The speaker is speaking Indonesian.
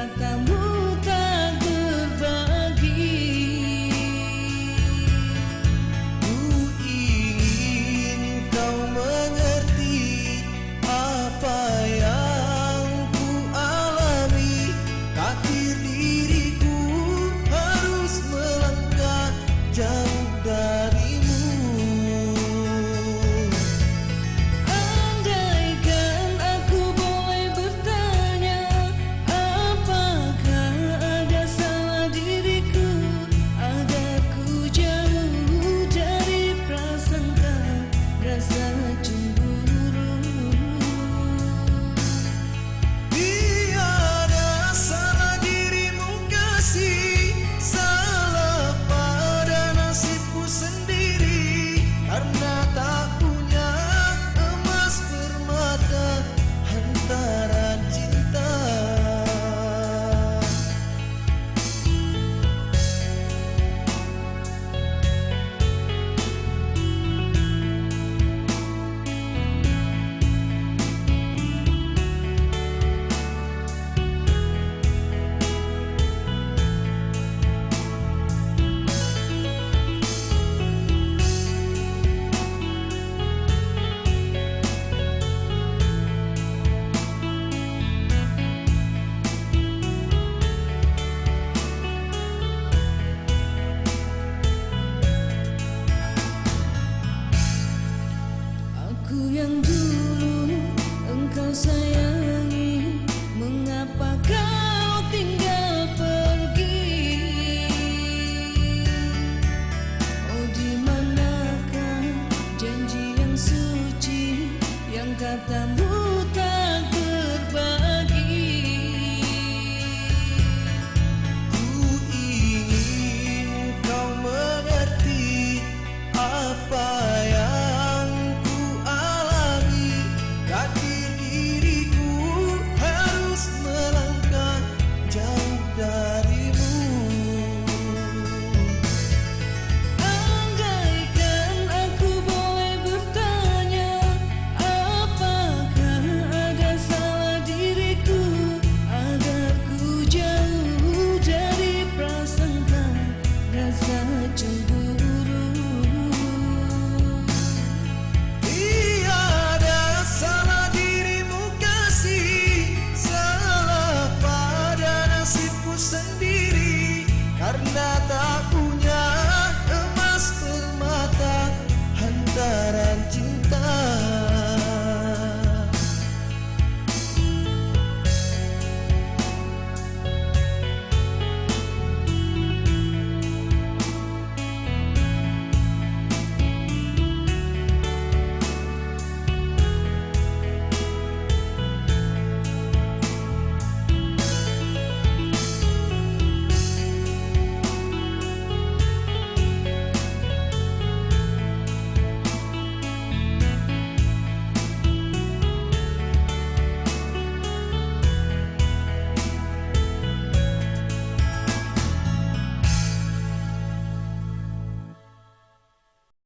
katamu tak berbagi. Ku ingin kau mengerti apa yang ku alami. Takdir diriku harus melangkah jauh darimu. Andaikan aku boleh bertanya, apakah ada salah diriku agar ku jauh dari prasangka rasa cemburu. Tiada salah dirimu kasih, salah pada nasibku sendiri. Karena tak punya emas permata hantaran cinta. Aku yang dulu engkau sayangi, mengapa kau tinggal pergi? Oh, di manakah janji yang suci yang katamu